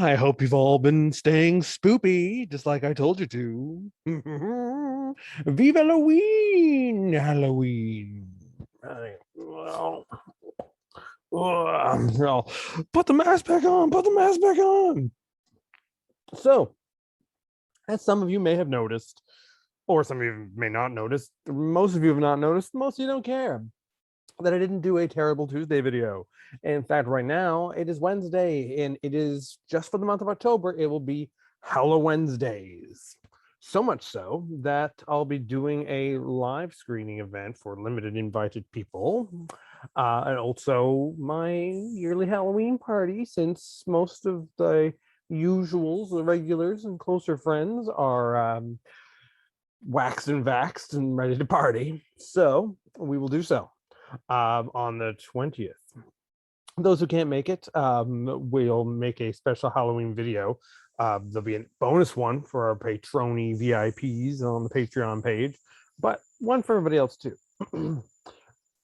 I hope you've all been staying spoopy, just like I told you to. Viva Halloween! Halloween. Well, put the mask back on. Put the mask back on. So, as some of you may have noticed, or some of you may not notice, most of you have not noticed, most of you don't care, that I didn't do a Terrible Tuesday video. In fact, right now, it is Wednesday, and it is just for the month of October, it will be Hallowednesdays. So much so that I'll be doing a live screening event for limited invited people. And also my yearly Halloween party, since most of the usuals, the regulars, and closer friends are waxed and vaxxed and ready to party. So we will do so on the 20th. Those who can't make it, we'll make a special Halloween video. There'll be a bonus one for our patroni VIPs on the Patreon page, but one for everybody else too.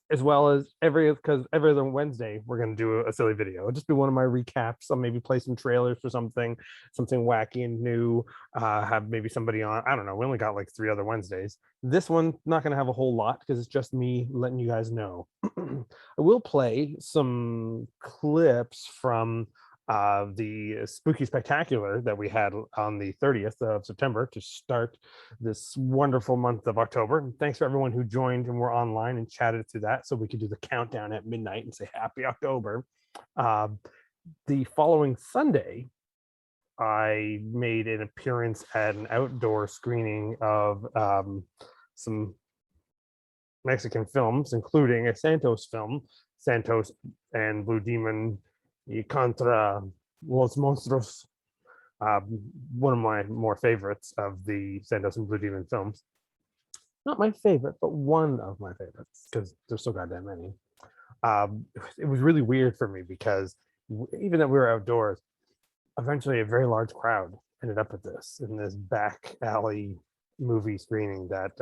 As well as because every other Wednesday we're going to do a silly video. It'll just be one of my recaps. I'll maybe play some trailers for something wacky and new. Have maybe somebody on. I don't know. We only got like 3 other Wednesdays. This one not going to have a whole lot because it's just me letting you guys know. I will play some clips from the Spooky Spectacular that we had on the 30th of September to start this wonderful month of October. And thanks for everyone who joined and were online and chatted through that so we could do the countdown at midnight and say happy October. The following Sunday, I made an appearance at an outdoor screening of some Mexican films, including a Santos film, Santos and Blue Demon y contra los monstruos, one of my more favorites of the Santos and Blue Demon films. Not my favorite, but one of my favorites, because there's so goddamn many. It was really weird for me because even though we were outdoors, eventually a very large crowd ended up at this, in this back alley movie screening that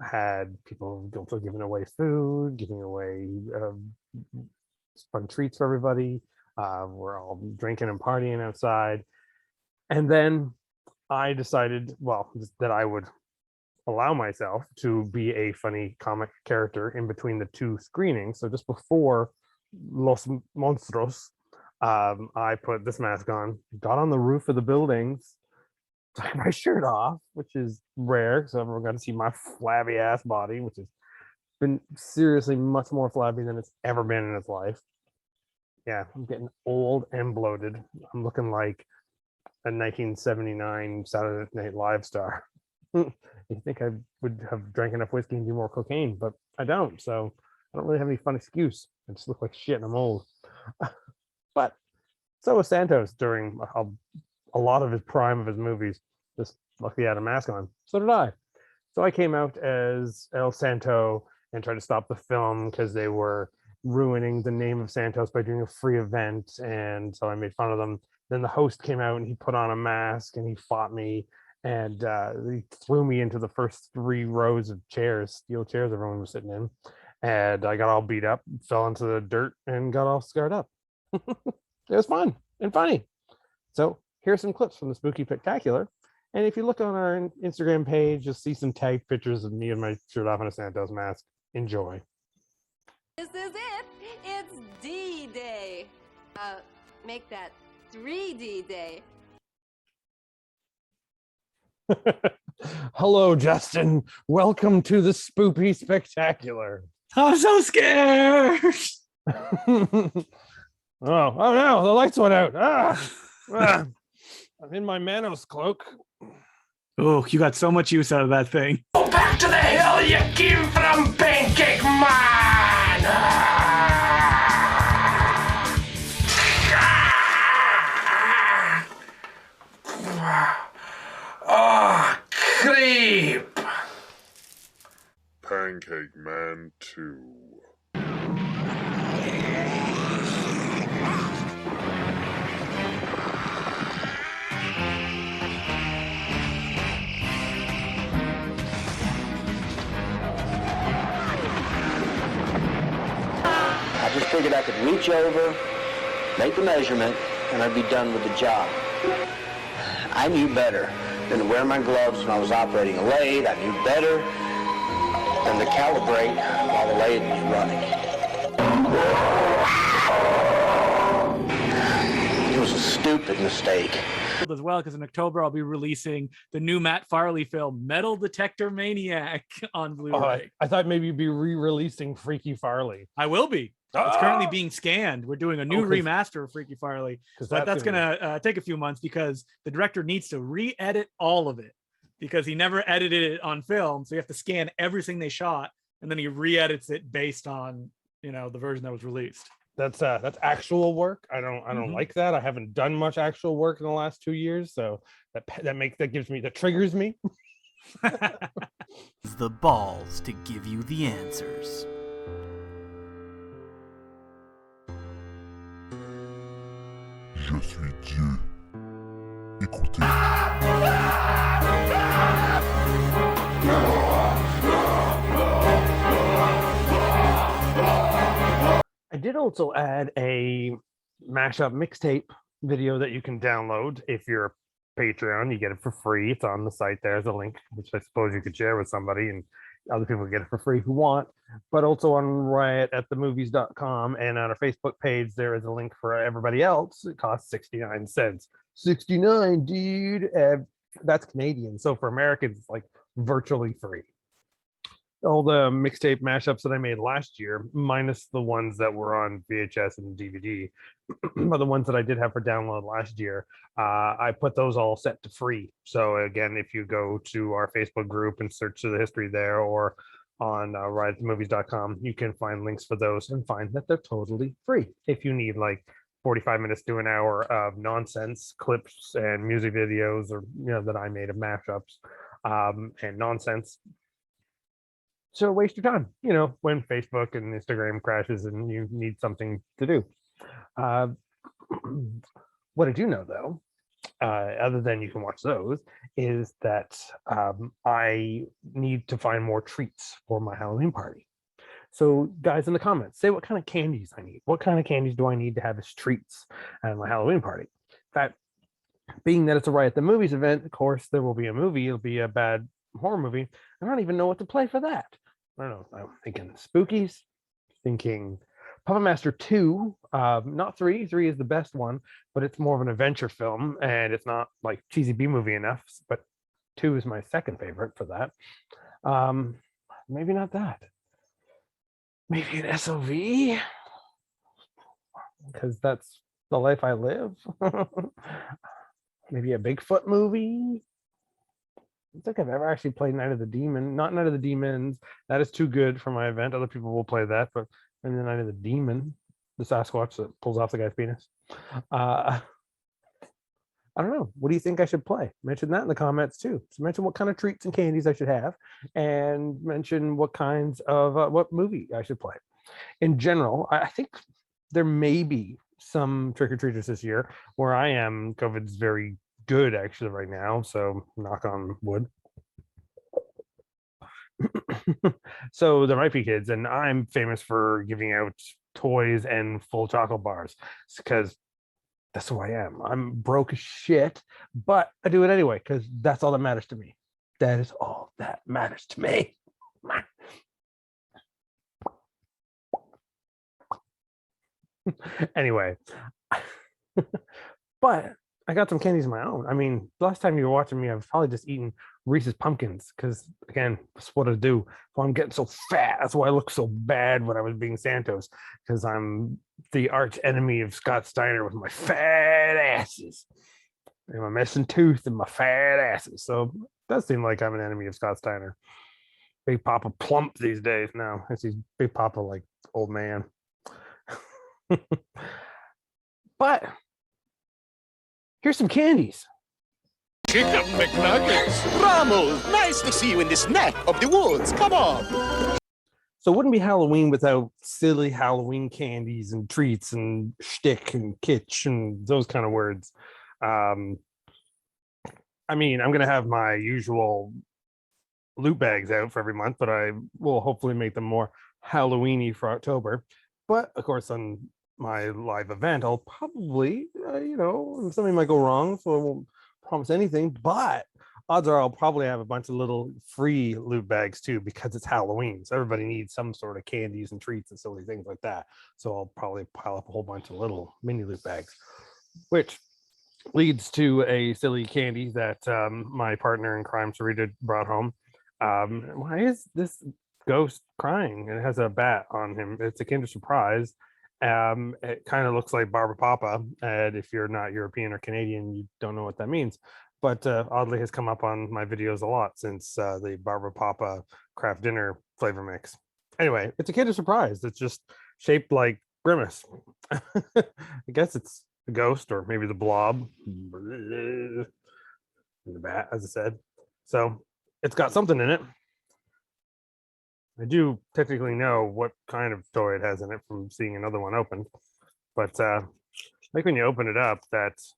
had people giving away food, giving away fun treats for everybody. We're all drinking and partying outside. And then I decided, well, that I would allow myself to be a funny comic character in between the 2 screenings. So just before Los Monstruos, I put this mask on, got on the roof of the buildings, took my shirt off, which is rare, so everyone got to see my flabby ass body, which has been seriously much more flabby than it's ever been in its life. Yeah, I'm getting old and bloated. I'm looking like a 1979 Saturday Night Live star. You think I would have drank enough whiskey and do more cocaine, but I don't, so I don't really have any fun excuse. I just look like shit and I'm old. But so was Santos during a lot of his prime of his movies. Just luckily he had a mask on. So did I. So I came out as El Santo and tried to stop the film because they were ruining the name of Santos by doing a free event, and so I made fun of them. Then the host came out and he put on a mask and he fought me, and he threw me into the first 3 rows of chairs, steel chairs everyone was sitting in, and I got all beat up, fell into the dirt, and got all scarred up. It was fun and funny. So here's some clips from the Spooky Spectacular, and if you look on our Instagram page, you'll see some tagged pictures of me and my shirt off and a Santos mask. Enjoy. This is it. It's D-Day. Make that 3D day. Hello, Justin. Welcome to the Spoopy Spectacular. I'm so scared. Oh no, the lights went out. I'm in my Manos cloak. Oh, you got so much use out of that thing. Go back to the hill you came from, Pancake Man! Oh, creep! Pancake Man 2. I just figured I could reach over, make the measurement, and I'd be done with the job. I knew better than to wear my gloves when I was operating a lathe. I knew better than to calibrate while the lathe was running. It was a stupid mistake. As well, because in October I'll be releasing the new Matt Farley film Metal Detector Maniac on Blu-ray. I thought maybe you'd be re-releasing Freaky Farley. I will be. It's currently being scanned. We're doing a new remaster of Freaky Farley, but that's gonna take a few months because the director needs to re-edit all of it because he never edited it on film. So you have to scan everything they shot, and then he re-edits it based on the version that was released. That's actual work. I don't like that. I haven't done much actual work in the last 2 years, so that triggers me. The balls to give you the answers. Je suis Dieu. Écoutez. I did also add a mashup mixtape video that you can download if you're a Patreon. You get it for free. It's on the site. There's a link, which I suppose you could share with somebody, and other people get it for free who want. But also on riotatthemovies.com and on our Facebook page, there is a link for everybody else. It costs 69 cents. 69, dude. That's Canadian. So for Americans, it's like virtually free. All the mixtape mashups that I made last year, minus the ones that were on VHS and DVD, but the ones that I did have for download last year, I put those all set to free. So again, if you go to our Facebook group and search the history there, or on riotatthemovies.com, you can find links for those and find that they're totally free. If you need like 45 minutes to an hour of nonsense clips and music videos, or that I made of mashups and nonsense. So waste your time, when Facebook and Instagram crashes and you need something to do. What I do know, though, other than you can watch those, is that I need to find more treats for my Halloween party. So guys in the comments, say what kind of candies I need. What kind of candies do I need to have as treats at my Halloween party? That being that it's a Riot at the Movies event, of course, there will be a movie. It'll be a bad horror movie. I don't even know what to play for that. I don't know. I'm thinking Spookies, thinking Puppet Master 2, not 3. 3 is the best one, but it's more of an adventure film, and it's not like cheesy B movie enough. But 2 is my second favorite for that. Maybe not that. Maybe an SOV, because that's the life I live. Maybe a Bigfoot movie. I don't think I've ever actually played Night of the Demon. Not Night of the Demons. That is too good for my event. Other people will play that, but maybe the Night of the Demon, the Sasquatch that pulls off the guy's penis. I don't know. What do you think I should play? Mention that in the comments too. So mention what kind of treats and candies I should have, and mention what kinds of what movie I should play. In general, I think there may be some trick-or-treaters this year. Where I am, COVID's very good actually right now, so knock on wood. So there might be kids, and I'm famous for giving out toys and full chocolate bars because that's who I am. I'm broke as shit, but I do it anyway because that's all that matters to me. That is all that matters to me. Anyway, but I got some candies of my own. I mean, the last time you were watching me, I was probably just eating Reese's Pumpkins because, again, that's what I do. So I'm getting so fat. That's why I look so bad when I was being Santos, because I'm the arch enemy of Scott Steiner with my fat asses and my missing tooth and my fat asses. So it does seem like I'm an enemy of Scott Steiner. Big Papa Plump these days now. I see Big Papa like old man. But here's some candies. Chicken McNuggets. Ramos, nice to see you in this neck of the woods. Come on. So it wouldn't be Halloween without silly Halloween candies and treats and shtick and kitsch and those kind of words. I mean, I'm going to have my usual loot bags out for every month, but I will hopefully make them more Halloween-y for October. But of course, on my live event, I'll probably, something might go wrong, so I won't promise anything, but odds are I'll probably have a bunch of little free loot bags too, because it's Halloween. So everybody needs some sort of candies and treats and silly things like that. So I'll probably pile up a whole bunch of little mini loot bags, which leads to a silly candy that my partner in crime, Sarita, brought home. Why is this ghost crying? It has a bat on him. It's a Kinder Surprise. It kind of looks like Barbara Papa, and if you're not European or Canadian, you don't know what that means. But oddly has come up on my videos a lot since the Barbara Papa craft dinner flavor mix. Anyway, it's a Kinder Surprise. It's just shaped like Grimace. I guess it's a ghost or maybe the blob. The bat, as I said. So it's got something in it. I do technically know what kind of toy it has in it from seeing another one open, but like when you open it up, that's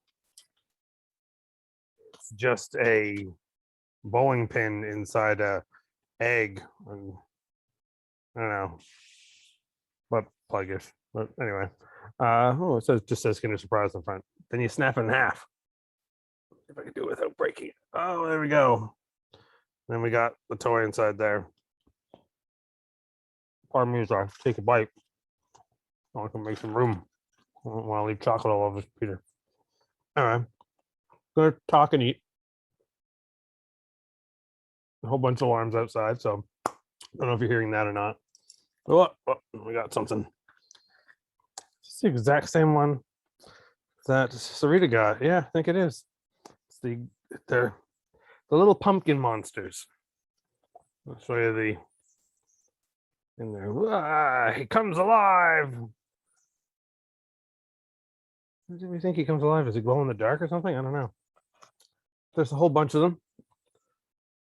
just a bowling pin inside a egg. And I don't know what plug is, but anyway. It just says Kinder Surprise in front. Then you snap it in half. If I can do it without breaking it. Oh, there we go. Then we got the toy inside there. Pardon me as I take a bite. I can make some room. I don't want to leave chocolate all over this computer. All right. Gonna talk and eat. A whole bunch of alarms outside, so I don't know if you're hearing that or not. Oh, we got something. It's the exact same one that Sarita got. Yeah, I think it is. It's they're the little pumpkin monsters. I'll show you the in there. He comes alive. Do we think he comes alive? Is he glow in the dark or something? I don't know. There's a whole bunch of them.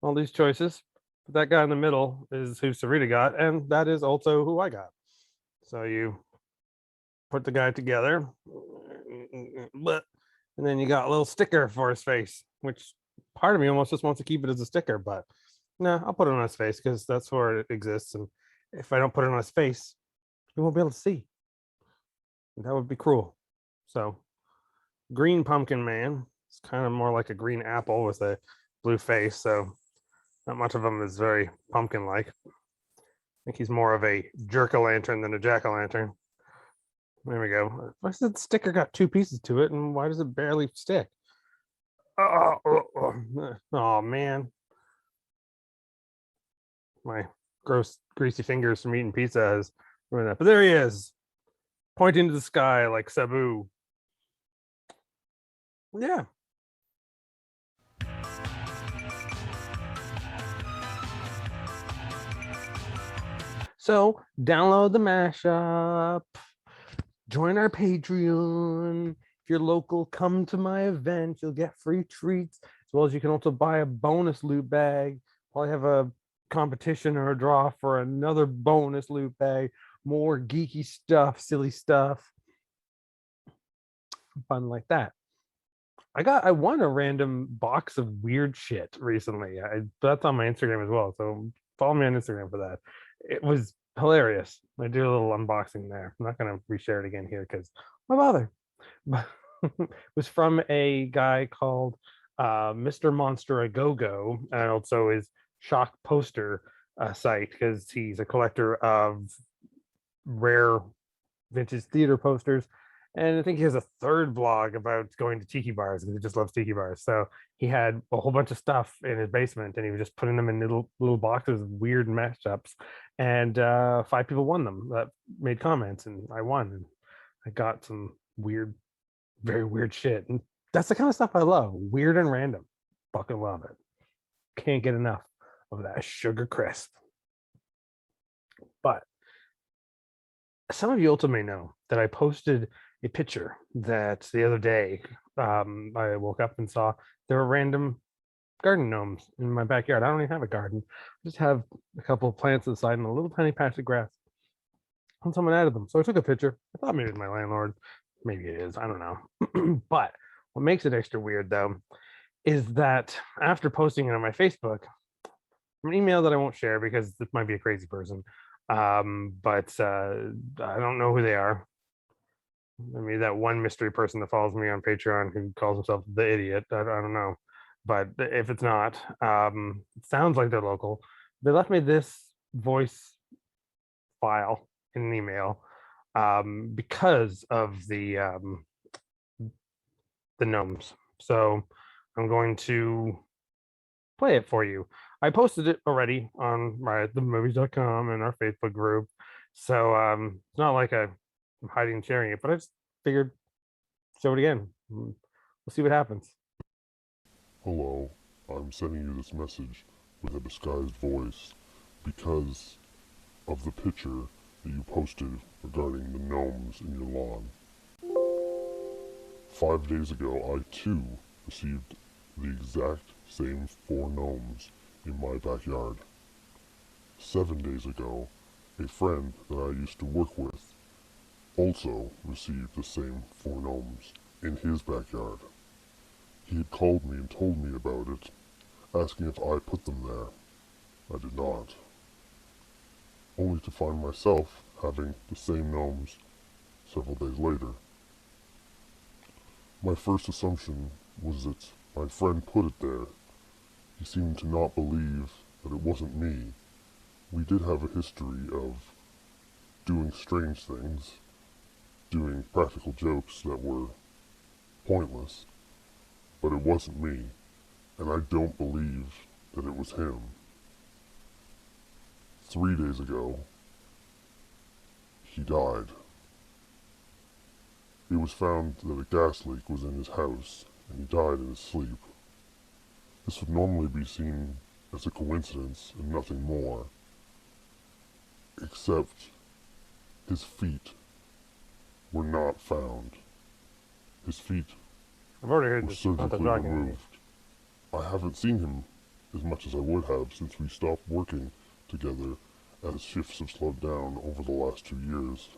All these choices. But that guy in the middle is who Sarita got, and that is also who I got. So you put the guy together, and then you got a little sticker for his face, which part of me almost just wants to keep it as a sticker, but no, I'll put it on his face because that's where it exists. And if I don't put it on his face, you won't be able to see. That would be cruel. So, green pumpkin man. It's kind of more like a green apple with a blue face. So, not much of him is very pumpkin-like. I think he's more of a jerk-o'-lantern than a jack-o'-lantern. There we go. Why does the sticker got two pieces to it, and why does it barely stick? Oh man. My gross, greasy fingers from eating pizza has ruined that. But there he is, pointing to the sky like Sabu. Yeah. So download the mashup, join our Patreon. If you're local, come to my event. You'll get free treats, as well as you can also buy a bonus loot bag. Probably have a competition or a draw for another bonus loot bag. More geeky stuff, silly stuff, fun like that. I won a random box of weird shit recently. That's on my Instagram as well, so follow me on Instagram for that. It was hilarious. I did a little unboxing there. I'm not going to reshare it again here because why bother? But it was from a guy called Mr. Monster A Go-Go, and also his Shock Poster site, because he's a collector of rare vintage theater posters. And I think he has a third blog about going to tiki bars because he just loves tiki bars. So he had a whole bunch of stuff in his basement, and he was just putting them in little boxes of weird mashups. And 5 people won them that made comments, and I won. And I got some weird, very weird shit. And that's the kind of stuff I love. Weird and random. Fucking love it. Can't get enough of that sugar crisp. But some of you also may know that I posted a picture that the other day I woke up and saw there were random garden gnomes in my backyard. I don't even have a garden. I just have a couple of plants inside and a little tiny patch of grass. And someone added them. So I took a picture. I thought maybe it was my landlord. Maybe it is. I don't know. But what makes it extra weird, though, is that after posting it on my Facebook, an email that I won't share because this might be a crazy person, but I don't know who they are. I mean, that one mystery person that follows me on Patreon who calls himself the idiot. I don't know. But if it's not, it sounds like they're local. They left me this voice file in an email because of the gnomes. So I'm going to play it for you. I posted it already on my themovies.com and our Facebook group. So it's not like I'm hiding and sharing it, but I just figured show it again. We'll see what happens. Hello, I'm sending you this message with a disguised voice because of the picture that you posted regarding the gnomes in your lawn. 5 days ago, I too received the exact same 4 gnomes in my backyard. 7 days ago, a friend that I used to work with also received the same 4 gnomes in his backyard. He had called me and told me about it, asking if I put them there. I did not. Only to find myself having the same gnomes several days later. My first assumption was that my friend put it there. He seemed to not believe that it wasn't me. We did have a history of doing strange things, doing practical jokes that were pointless, but it wasn't me, and I don't believe that it was him. 3 days ago, he died. It was found that a gas leak was in his house, and he died in his sleep. This would normally be seen as a coincidence and nothing more, except his feet were not found. His feet I've already heard were this about the surgically dragon. removed. I haven't seen him as much as I would have since we stopped working together, as shifts have slowed down over the last 2 years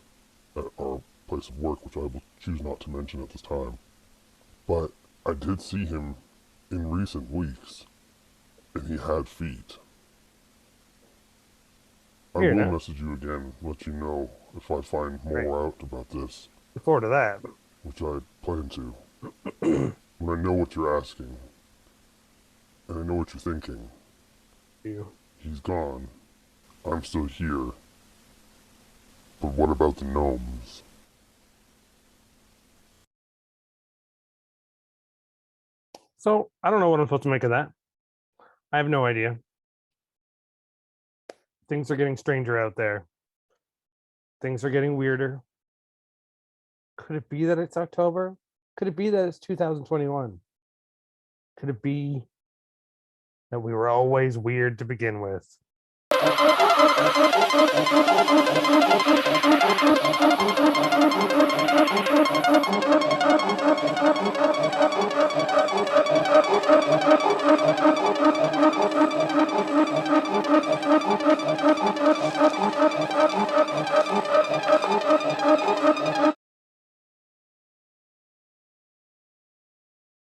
at our place of work, which I will choose not to mention at this time. But I did see him in recent weeks, and he had feet. I Here will now. message you again, let you know if I find more out about this, Look forward to that. which I plan to. When I know what you're asking, and I know what you're thinking. You. He's gone. I'm still here. But what about the gnomes? So I don't know what I'm supposed to make of that. I have no idea. Things are getting stranger out there. Things are getting weirder. Could it be that it's October? Could it be that it's 2021? Could it be that we were always weird to begin with?